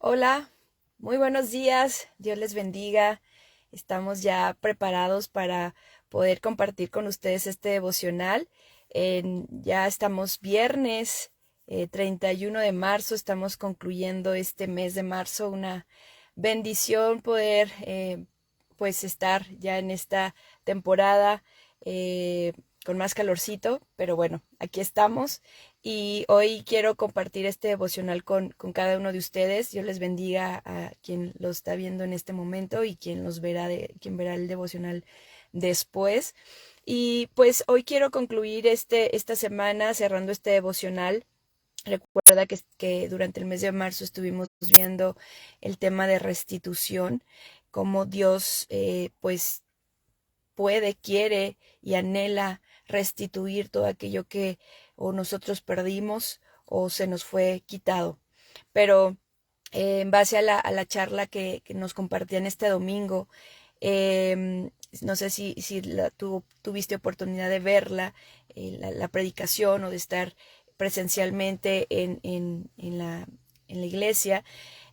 Hola, muy buenos días, Dios les bendiga. Estamos ya preparados para poder compartir con ustedes este devocional. Ya estamos viernes 31 de marzo, estamos concluyendo este mes de marzo. Una bendición poder pues estar ya en esta temporada con más calorcito, pero bueno, aquí estamos. Y hoy quiero compartir este devocional con cada uno de ustedes. Dios les bendiga a quien lo está viendo en este momento y quien quien verá el devocional después. Y pues hoy quiero concluir esta semana cerrando este devocional. Recuerda que durante el mes de marzo estuvimos viendo el tema de restitución, cómo Dios pues puede, quiere y anhela restituir todo aquello que o nosotros perdimos o se nos fue quitado. Pero en base a la charla que nos compartían este domingo, no sé si tuviste oportunidad de verla, la predicación o de estar presencialmente en la iglesia,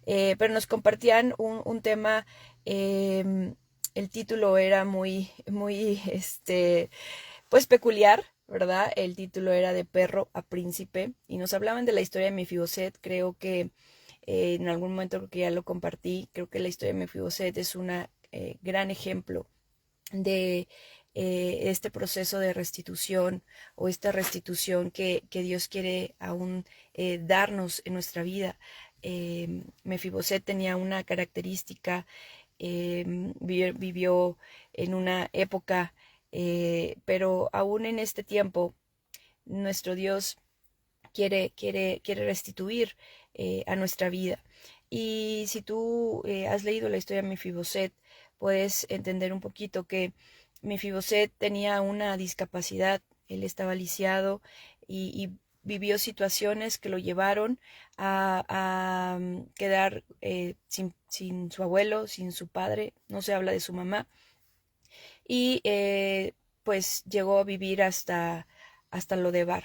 pero nos compartían un tema. El título era pues peculiar, ¿verdad? El título era de perro a príncipe y nos hablaban de la historia de Mefiboset. Creo que en algún momento creo que ya lo compartí. Creo que la historia de Mefiboset es un gran ejemplo de este proceso de restitución o esta restitución que Dios quiere aún darnos en nuestra vida. Mefiboset tenía una característica, vivió en una época, pero aún en este tiempo nuestro Dios quiere restituir a nuestra vida. Y si tú has leído la historia de Mefiboset, puedes entender un poquito que Mefiboset tenía una discapacidad. Él estaba lisiado y vivió situaciones que lo llevaron a quedar sin su abuelo, sin su padre. No se habla de su mamá. Y pues llegó a vivir hasta Lodebar,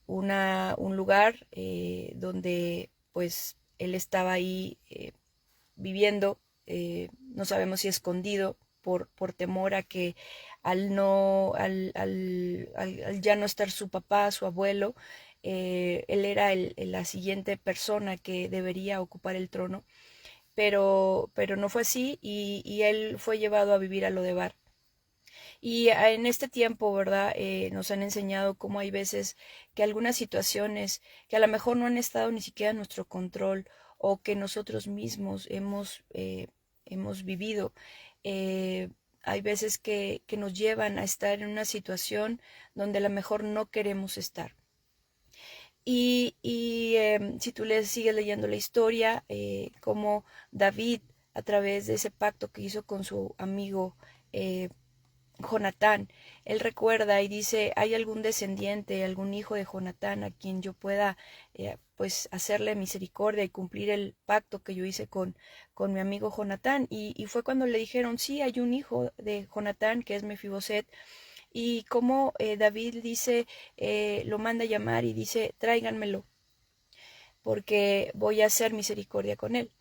un lugar donde pues él estaba ahí viviendo. No sabemos si escondido por temor a que al no, al ya no estar su papá, su abuelo, él era la siguiente persona que debería ocupar el trono, pero no fue así y él fue llevado a vivir a Lodebar. Y en este tiempo, ¿verdad? Nos han enseñado cómo hay veces que algunas situaciones que a lo mejor no han estado ni siquiera en nuestro control o que nosotros mismos hemos vivido, eh, hay veces que nos llevan a estar en una situación donde a lo mejor no queremos estar. Y si tú sigues leyendo la historia, cómo David, a través de ese pacto que hizo con su amigo eh, Jonatán, él recuerda y dice, ¿hay algún descendiente, algún hijo de Jonatán a quien yo pueda pues hacerle misericordia y cumplir el pacto que yo hice con mi amigo Jonatán? Y fue cuando le dijeron, sí, hay un hijo de Jonatán que es Mefiboset. Y como David dice, lo manda a llamar y dice, tráiganmelo, porque voy a hacer misericordia con él.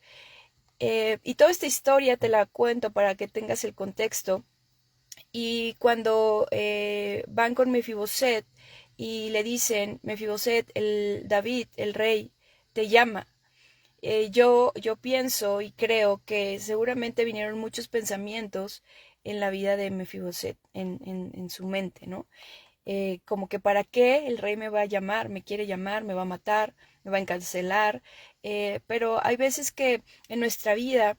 Y toda esta historia te la cuento para que tengas el contexto. Y cuando van con Mefiboset y le dicen, Mefiboset, el David, el rey, te llama. Yo pienso y creo que seguramente vinieron muchos pensamientos en la vida de Mefiboset, en su mente, ¿no? Como que para qué el rey me va a llamar, me quiere llamar, me va a matar, me va a encarcelar. Pero hay veces que en nuestra vida,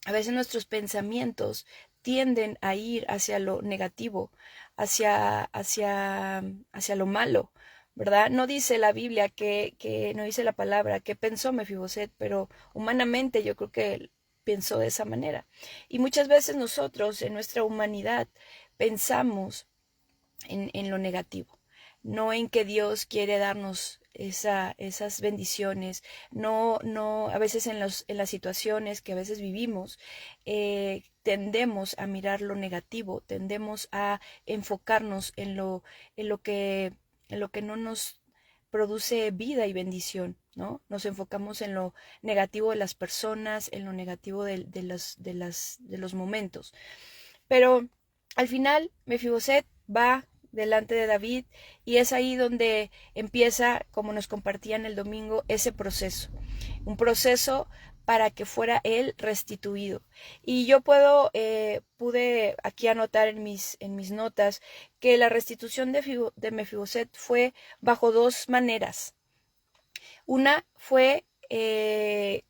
a veces nuestros pensamientos tienden a ir hacia lo negativo, hacia lo malo, ¿verdad? No dice la Biblia no dice la palabra que pensó Mefiboset, pero humanamente yo creo que él pensó de esa manera. Y muchas veces nosotros en nuestra humanidad pensamos en lo negativo, no en que Dios quiere darnos esas bendiciones, no, a veces en las situaciones que a veces vivimos, tendemos a mirar lo negativo, tendemos a enfocarnos en lo que no nos produce vida y bendición. ¿no? Nos enfocamos en lo negativo de las personas, en lo negativo de los momentos. Pero al final, Mefiboset va delante de David y es ahí donde empieza, como nos compartían el domingo, ese proceso. Un proceso para que fuera él restituido. Y yo pude aquí anotar en mis notas que la restitución de Mefiboset fue bajo dos maneras. Una de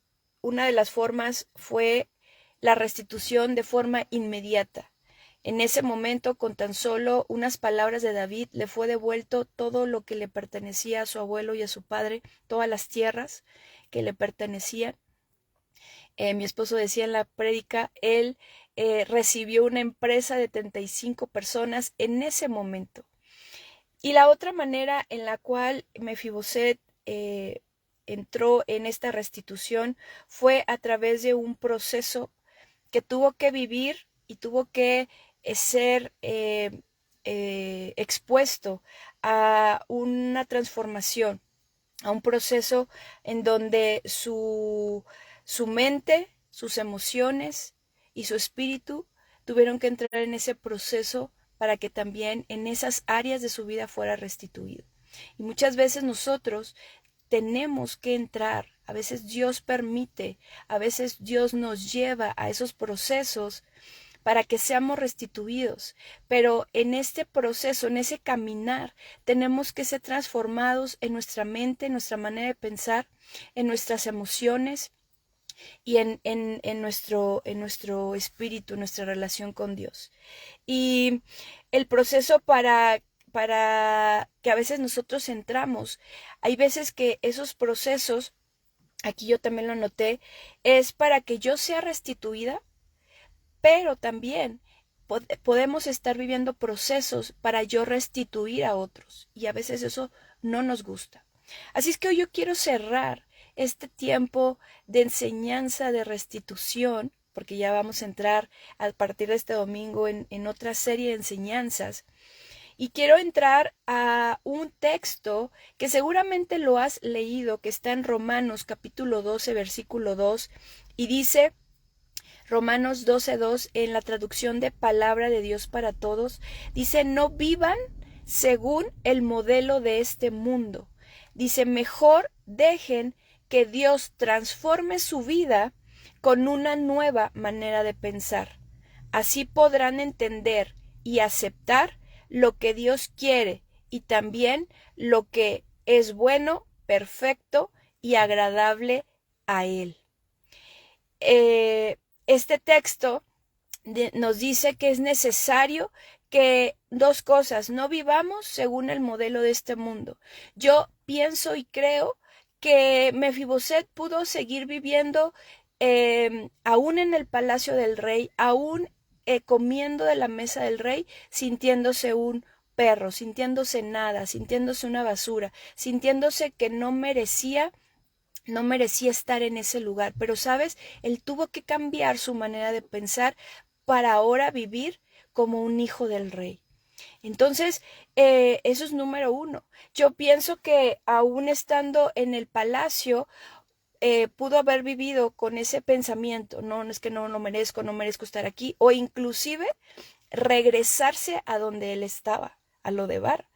las formas fue la restitución de forma inmediata. En ese momento, con tan solo unas palabras de David, le fue devuelto todo lo que le pertenecía a su abuelo y a su padre, todas las tierras que le pertenecían. Mi esposo decía en la prédica, él recibió una empresa de 35 personas en ese momento. Y la otra manera en la cual Mefiboset entró en esta restitución fue a través de un proceso que tuvo que vivir y tuvo que ser expuesto a una transformación, a un proceso en donde su mente, sus emociones y su espíritu tuvieron que entrar en ese proceso para que también en esas áreas de su vida fuera restituido. Y muchas veces nosotros tenemos que entrar, a veces Dios permite, a veces Dios nos lleva a esos procesos para que seamos restituidos, pero en este proceso, en ese caminar, tenemos que ser transformados en nuestra mente, en nuestra manera de pensar, en nuestras emociones y en nuestro espíritu, en nuestra relación con Dios. Y el proceso para que a veces nosotros entramos, hay veces que esos procesos, aquí yo también lo noté, es para que yo sea restituida, pero también podemos estar viviendo procesos para yo restituir a otros y a veces eso no nos gusta. Así es que hoy yo quiero cerrar este tiempo de enseñanza, de restitución, porque ya vamos a entrar a partir de este domingo en otra serie de enseñanzas. Y quiero entrar a un texto que seguramente lo has leído, que está en Romanos capítulo 12, versículo 2, y dice Romanos 12:2 en la traducción de Palabra de Dios para Todos, dice, no vivan según el modelo de este mundo. Dice, mejor dejen que Dios transforme su vida con una nueva manera de pensar. Así podrán entender y aceptar lo que Dios quiere y también lo que es bueno, perfecto y agradable a Él. Este texto nos dice que es necesario que dos cosas, no vivamos según el modelo de este mundo. Yo pienso y creo que Mefiboset pudo seguir viviendo aún en el palacio del rey, aún comiendo de la mesa del rey, sintiéndose un perro, sintiéndose nada, sintiéndose una basura, sintiéndose que no merecía estar en ese lugar, pero sabes, él tuvo que cambiar su manera de pensar para ahora vivir como un hijo del rey. Entonces, eso es número uno. Yo pienso que aún estando en el palacio, pudo haber vivido con ese pensamiento, no, es que no merezco, no merezco estar aquí, o inclusive regresarse a donde él estaba, a Lodebar.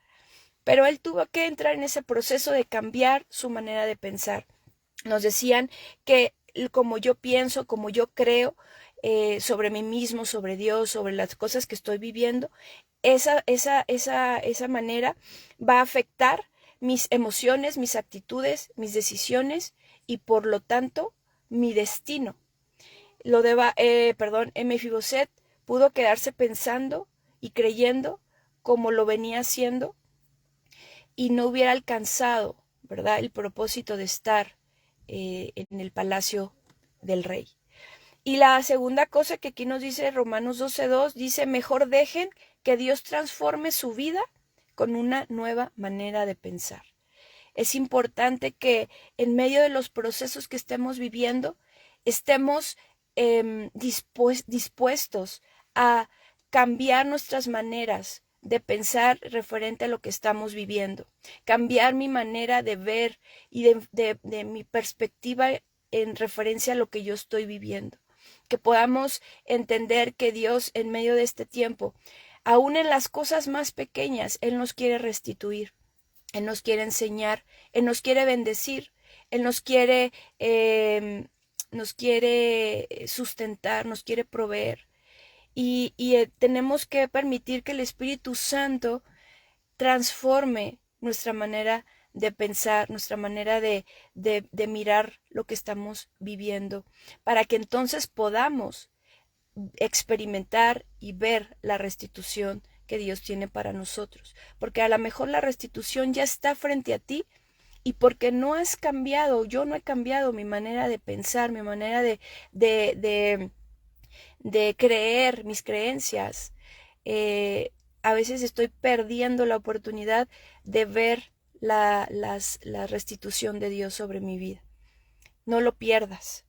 Pero él tuvo que entrar en ese proceso de cambiar su manera de pensar. Nos decían que como yo pienso, como yo creo sobre mí mismo, sobre Dios, sobre las cosas que estoy viviendo, esa manera va a afectar mis emociones, mis actitudes, mis decisiones y por lo tanto mi destino. Mefiboset pudo quedarse pensando y creyendo como lo venía haciendo y no hubiera alcanzado, ¿verdad?, el propósito de estar en el palacio del rey. Y la segunda cosa que aquí nos dice Romanos 12:2, dice, mejor dejen que Dios transforme su vida con una nueva manera de pensar. Es importante que en medio de los procesos que estemos viviendo, estemos dispuestos a cambiar nuestras maneras de pensar referente a lo que estamos viviendo, cambiar mi manera de ver y de mi perspectiva en referencia a lo que yo estoy viviendo, que podamos entender que Dios en medio de este tiempo, aún en las cosas más pequeñas, Él nos quiere restituir, Él nos quiere enseñar, Él nos quiere bendecir, Él nos quiere sustentar, nos quiere proveer. Y tenemos que permitir que el Espíritu Santo transforme nuestra manera de pensar, nuestra manera de mirar lo que estamos viviendo, para que entonces podamos experimentar y ver la restitución que Dios tiene para nosotros. Porque a lo mejor la restitución ya está frente a ti, y porque no has cambiado, yo no he cambiado mi manera de pensar, mi manera de creer, mis creencias, a veces estoy perdiendo la oportunidad de ver la restitución de Dios sobre mi vida. No lo pierdas.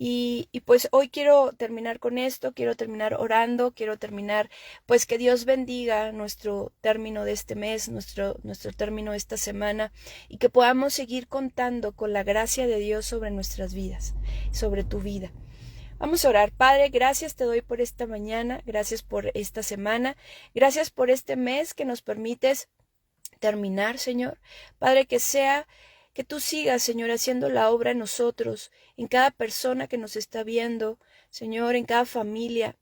Y pues hoy quiero terminar con esto, quiero terminar orando, quiero terminar, pues que Dios bendiga nuestro término de este mes, nuestro término de esta semana, y que podamos seguir contando con la gracia de Dios sobre nuestras vidas, sobre tu vida. Vamos a orar. Padre, gracias te doy por esta mañana, gracias por esta semana, gracias por este mes que nos permites terminar, Señor. Padre, que tú sigas, Señor, haciendo la obra en nosotros, en cada persona que nos está viendo, Señor, en cada familia.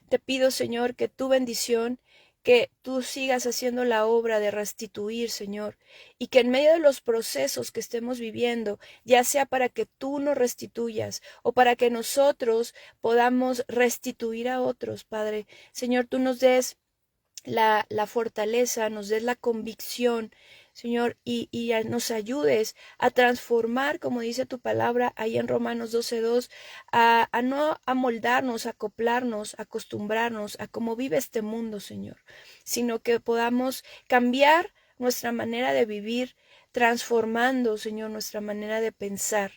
Te pido, Señor, que tu bendición, que tú sigas haciendo la obra de restituir, Señor, y que en medio de los procesos que estemos viviendo, ya sea para que tú nos restituyas o para que nosotros podamos restituir a otros, Padre, Señor, tú nos des la fortaleza, nos des la convicción, Señor, y nos ayudes a transformar, como dice tu palabra ahí en Romanos 12:2, a no amoldarnos, a acoplarnos, a acostumbrarnos a cómo vive este mundo, Señor, sino que podamos cambiar nuestra manera de vivir, transformando, Señor, nuestra manera de pensar.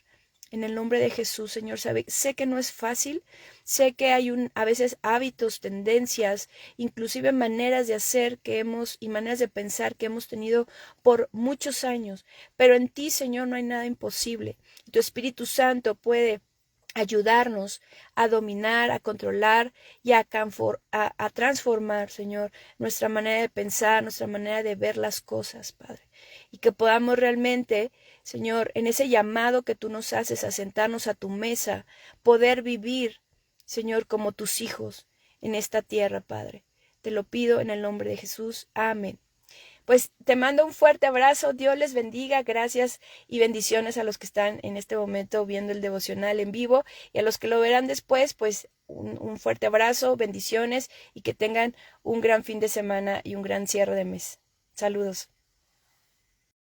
En el nombre de Jesús, Señor, sé que no es fácil, sé que hay a veces hábitos, tendencias, inclusive maneras de hacer y maneras de pensar que hemos tenido por muchos años, pero en ti, Señor, no hay nada imposible. Tu Espíritu Santo puede ayudarnos a dominar, a controlar y a transformar, Señor, nuestra manera de pensar, nuestra manera de ver las cosas, Padre. Y que podamos realmente, Señor, en ese llamado que tú nos haces a sentarnos a tu mesa, poder vivir, Señor, como tus hijos en esta tierra, Padre. Te lo pido en el nombre de Jesús. Amén. Pues te mando un fuerte abrazo, Dios les bendiga, gracias y bendiciones a los que están en este momento viendo el devocional en vivo y a los que lo verán después, pues un fuerte abrazo, bendiciones y que tengan un gran fin de semana y un gran cierre de mes. Saludos.